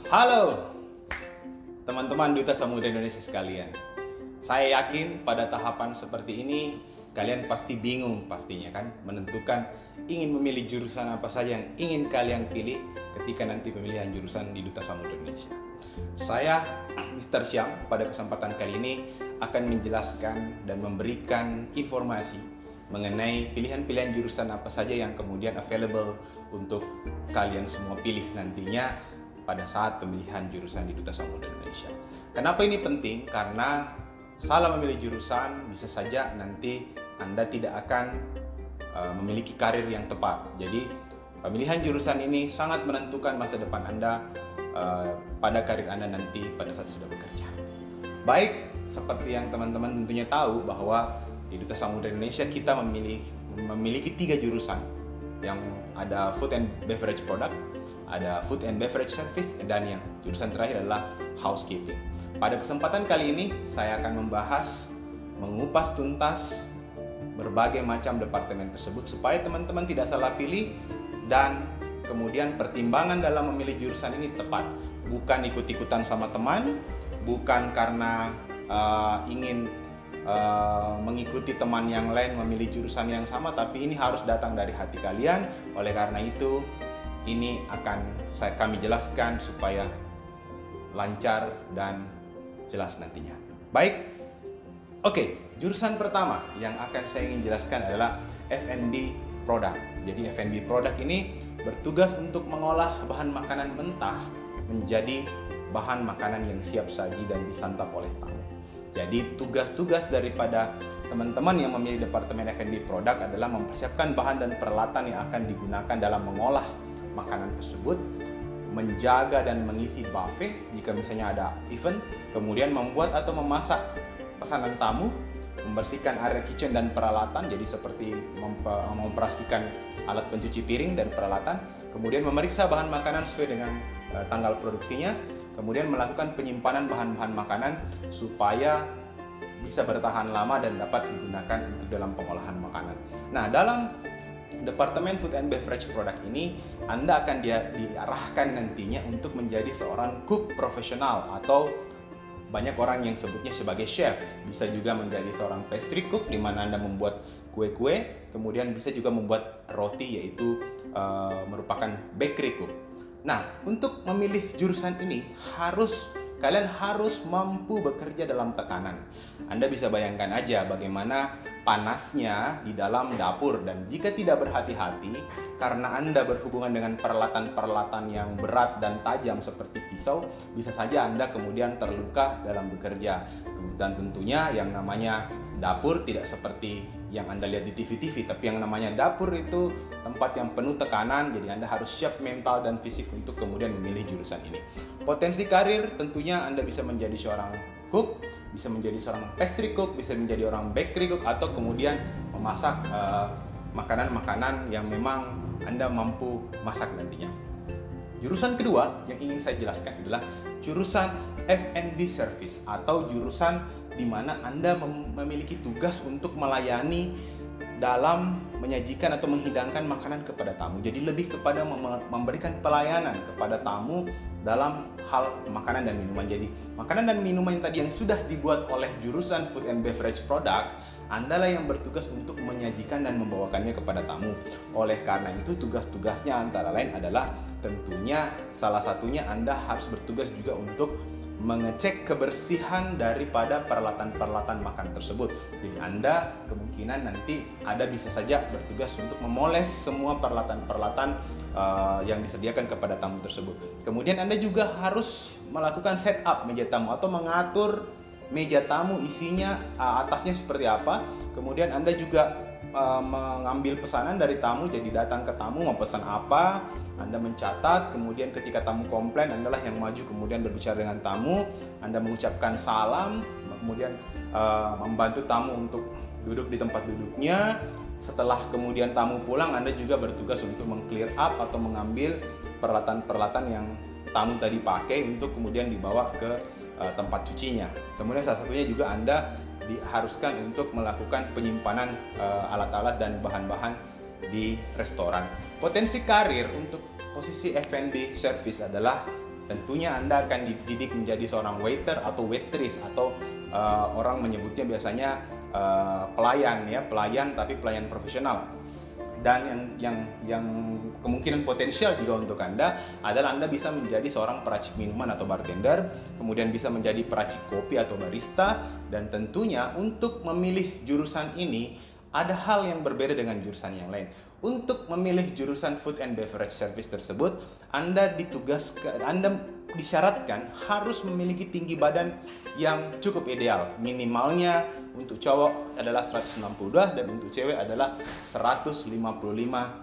Halo teman-teman Duta Samudra Indonesia sekalian. Saya yakin pada tahapan seperti ini kalian pasti bingung pastinya kan menentukan ingin memilih jurusan apa saja yang ingin kalian pilih ketika nanti pemilihan jurusan di Duta Samudra Indonesia. Saya Mr. Syam pada kesempatan kali ini akan menjelaskan dan memberikan informasi mengenai pilihan-pilihan jurusan apa saja yang kemudian available untuk kalian semua pilih nantinya pada saat pemilihan jurusan di Duta Samudra Indonesia. Kenapa ini penting? Karena salah memilih jurusan bisa saja nanti Anda tidak akan memiliki karir yang tepat. Jadi pemilihan jurusan ini sangat menentukan masa depan Anda pada karir Anda nanti pada saat sudah bekerja. Baik, seperti yang teman-teman tentunya tahu bahwa di Duta Samudra Indonesia kita memiliki 3 jurusan yang ada Food and Beverage Product, ada Food and Beverage Service, dan yang jurusan terakhir adalah Housekeeping. Pada kesempatan kali ini saya akan mengupas tuntas berbagai macam departemen tersebut supaya teman-teman tidak salah pilih dan kemudian pertimbangan dalam memilih jurusan ini tepat. Bukan ikut-ikutan sama teman, bukan karena ingin mengikuti teman yang lain memilih jurusan yang sama, tapi ini harus datang dari hati kalian. Oleh karena itu ini akan kami jelaskan supaya lancar dan jelas nantinya. Baik, oke, jurusan pertama yang akan saya ingin jelaskan adalah F&B Product. Jadi F&B Product ini bertugas untuk mengolah bahan makanan mentah menjadi bahan makanan yang siap saji dan disantap oleh tamu. Jadi tugas-tugas daripada teman-teman yang memilih Departemen F&B Product adalah mempersiapkan bahan dan peralatan yang akan digunakan dalam mengolah makanan tersebut, menjaga dan mengisi buffet jika misalnya ada event, kemudian membuat atau memasak pesanan tamu, membersihkan area kitchen dan peralatan, jadi seperti mengoperasikan alat pencuci piring dan peralatan, kemudian memeriksa bahan makanan sesuai dengan tanggal produksinya, kemudian melakukan penyimpanan bahan-bahan makanan supaya bisa bertahan lama dan dapat digunakan untuk dalam pengolahan makanan. Nah, dalam Departemen Food and Beverage Product ini Anda akan diarahkan nantinya untuk menjadi seorang cook profesional atau banyak orang yang sebutnya sebagai chef. Bisa juga menjadi seorang pastry cook di mana Anda membuat kue-kue, kemudian bisa juga membuat roti yaitu merupakan bakery cook. Nah, untuk memilih jurusan ini kalian harus mampu bekerja dalam tekanan. Anda bisa bayangkan aja bagaimana panasnya di dalam dapur, dan jika tidak berhati-hati karena Anda berhubungan dengan peralatan-peralatan yang berat dan tajam seperti pisau, bisa saja Anda kemudian terluka dalam bekerja. Dan tentunya yang namanya dapur tidak seperti yang Anda lihat di TV-TV, tapi yang namanya dapur itu tempat yang penuh tekanan, jadi Anda harus siap mental dan fisik untuk kemudian memilih jurusan ini. Potensi karir tentunya Anda bisa menjadi seorang cook, bisa menjadi seorang pastry cook, bisa menjadi orang bakery cook, atau kemudian memasak makanan-makanan yang memang Anda mampu masak nantinya. Jurusan kedua yang ingin saya jelaskan adalah jurusan F&B Service atau jurusan di mana Anda memiliki tugas untuk melayani dalam menyajikan atau menghidangkan makanan kepada tamu. Jadi lebih kepada memberikan pelayanan kepada tamu dalam hal makanan dan minuman. Jadi makanan dan minuman yang tadi yang sudah dibuat oleh jurusan Food and Beverage Product, Anda lah yang bertugas untuk menyajikan dan membawakannya kepada tamu. Oleh karena itu tugas-tugasnya antara lain adalah tentunya salah satunya Anda harus bertugas juga untuk mengecek kebersihan daripada peralatan-peralatan makan tersebut. Jadi Anda kemungkinan nanti bisa saja bertugas untuk memoles semua peralatan-peralatan yang disediakan kepada tamu tersebut. Kemudian Anda juga harus melakukan setup meja tamu atau mengatur meja tamu isinya atasnya seperti apa. Kemudian Anda juga mengambil pesanan dari tamu, jadi datang ke tamu mau pesan apa, Anda mencatat, kemudian ketika tamu komplain Anda lah yang maju kemudian berbicara dengan tamu, Anda mengucapkan salam, kemudian membantu tamu untuk duduk di tempat duduknya. Setelah kemudian tamu pulang, Anda juga bertugas untuk meng-clear up atau mengambil peralatan-peralatan yang tamu tadi pakai untuk kemudian dibawa ke tempat cucinya. Kemudian salah satunya juga Anda diharuskan untuk melakukan penyimpanan alat-alat dan bahan-bahan di restoran. Potensi karir untuk posisi F&B service adalah tentunya Anda akan dididik menjadi seorang waiter atau waitress, atau orang menyebutnya biasanya pelayan ya, pelayan tapi pelayan profesional. Dan yang kemungkinan potensial juga untuk Anda adalah Anda bisa menjadi seorang peracik minuman atau bartender, kemudian bisa menjadi peracik kopi atau barista, dan tentunya untuk memilih jurusan ini ada hal yang berbeda dengan jurusan yang lain. Untuk memilih jurusan Food and Beverage Service tersebut, Anda disyaratkan harus memiliki tinggi badan yang cukup ideal. Minimalnya untuk cowok adalah 162 dan untuk cewek adalah 155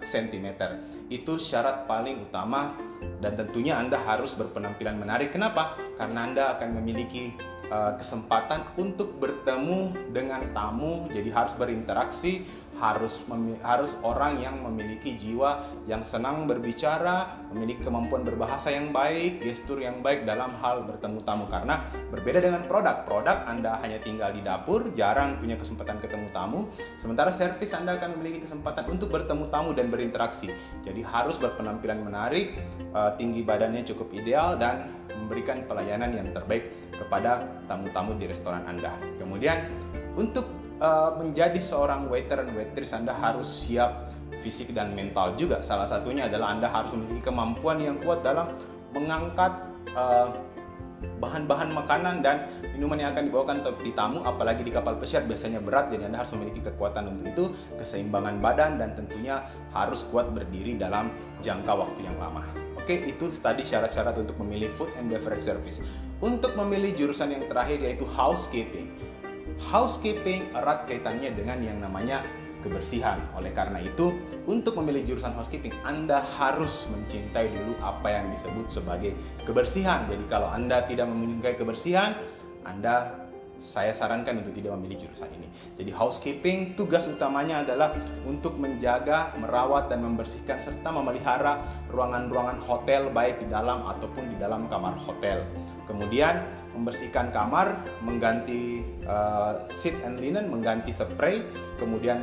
cm. Itu syarat paling utama, dan tentunya Anda harus berpenampilan menarik. Kenapa? Karena Anda akan memiliki kesempatan untuk bertemu dengan tamu, jadi harus berinteraksi, harus orang yang memiliki jiwa yang senang berbicara, memiliki kemampuan berbahasa yang baik, gestur yang baik dalam hal bertemu tamu. Karena berbeda dengan produk Anda hanya tinggal di dapur, jarang punya kesempatan ketemu tamu, sementara servis Anda akan memiliki kesempatan untuk bertemu tamu dan berinteraksi. Jadi harus berpenampilan menarik, tinggi badannya cukup ideal, dan memberikan pelayanan yang terbaik kepada tamu-tamu di restoran Anda. Kemudian untuk menjadi seorang waiter dan waitress, Anda harus siap fisik dan mental juga. Salah satunya adalah Anda harus memiliki kemampuan yang kuat dalam mengangkat bahan-bahan makanan dan minuman yang akan dibawakan di tamu, apalagi di kapal pesiar biasanya berat, jadi Anda harus memiliki kekuatan untuk itu, keseimbangan badan, dan tentunya harus kuat berdiri dalam jangka waktu yang lama. Oke, itu tadi syarat-syarat untuk memilih Food and Beverage Service. Untuk memilih jurusan yang terakhir yaitu Housekeeping. Housekeeping erat kaitannya dengan yang namanya kebersihan. Oleh karena itu, untuk memilih jurusan housekeeping, Anda harus mencintai dulu apa yang disebut sebagai kebersihan. Jadi kalau Anda tidak menyukai kebersihan, saya sarankan untuk tidak memilih jurusan ini. Jadi housekeeping, tugas utamanya adalah untuk menjaga, merawat, dan membersihkan serta memelihara ruangan-ruangan hotel, baik di dalam ataupun di dalam kamar hotel. Kemudian membersihkan kamar, mengganti sheet and linen, mengganti spray, kemudian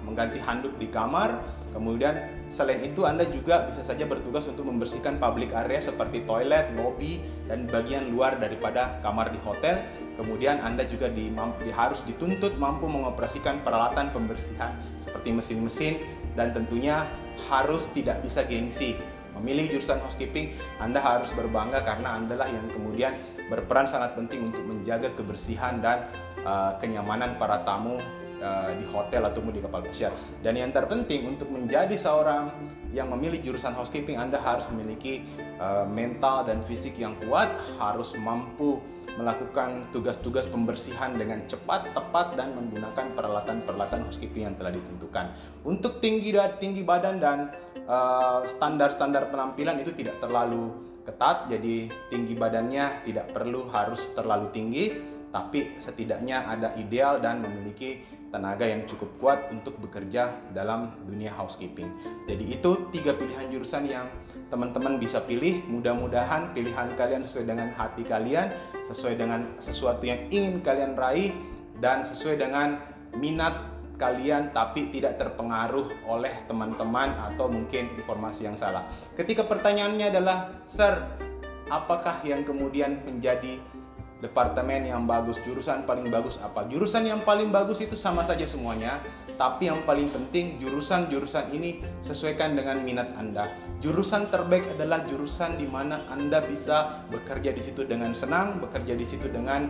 mengganti handuk di kamar. Kemudian selain itu Anda juga bisa saja bertugas untuk membersihkan public area seperti toilet, lobby, dan bagian luar daripada kamar di hotel. Kemudian Anda juga harus dituntut mampu mengoperasikan peralatan pembersihan seperti mesin-mesin, dan tentunya harus tidak bisa gengsi. Memilih jurusan housekeeping, Anda harus berbangga karena Anda lah yang kemudian berperan sangat penting untuk menjaga kebersihan dan kenyamanan para tamu di hotel ataupun di kapal pesiar. Dan yang terpenting, untuk menjadi seorang yang memilih jurusan housekeeping, Anda harus memiliki mental dan fisik yang kuat, harus mampu melakukan tugas-tugas pembersihan dengan cepat, tepat, dan menggunakan peralatan-peralatan housekeeping yang telah ditentukan. Untuk tinggi badan dan standar-standar penampilan itu tidak terlalu ketat, jadi tinggi badannya tidak perlu harus terlalu tinggi, tapi setidaknya ada ideal dan memiliki tenaga yang cukup kuat untuk bekerja dalam dunia housekeeping. Jadi itu 3 pilihan jurusan yang teman-teman bisa pilih. Mudah-mudahan pilihan kalian sesuai dengan hati kalian, sesuai dengan sesuatu yang ingin kalian raih, dan sesuai dengan minat kalian, tapi tidak terpengaruh oleh teman-teman atau mungkin informasi yang salah. Ketika pertanyaannya adalah, "Sir, apakah yang kemudian menjadi departemen yang bagus, jurusan paling bagus apa?" Jurusan yang paling bagus itu sama saja semuanya, tapi yang paling penting jurusan-jurusan ini sesuaikan dengan minat Anda. Jurusan terbaik adalah jurusan di mana Anda bisa bekerja di situ dengan senang, bekerja di situ dengan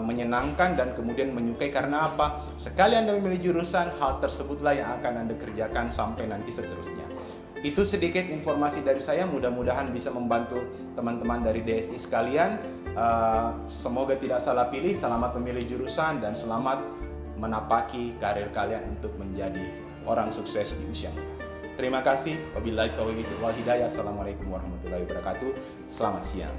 menyenangkan, dan kemudian menyukai. Karena apa? Sekali Anda memilih jurusan, hal tersebutlah yang akan Anda kerjakan sampai nanti seterusnya. Itu sedikit informasi dari saya, mudah-mudahan bisa membantu teman-teman dari DSI sekalian. Semoga tidak salah pilih, selamat memilih jurusan, dan selamat menapaki karir kalian untuk menjadi orang sukses di usia muda. Terima kasih. Wabillahi taufiq wal hidayah. Assalamualaikum warahmatullahi wabarakatuh. Selamat siang.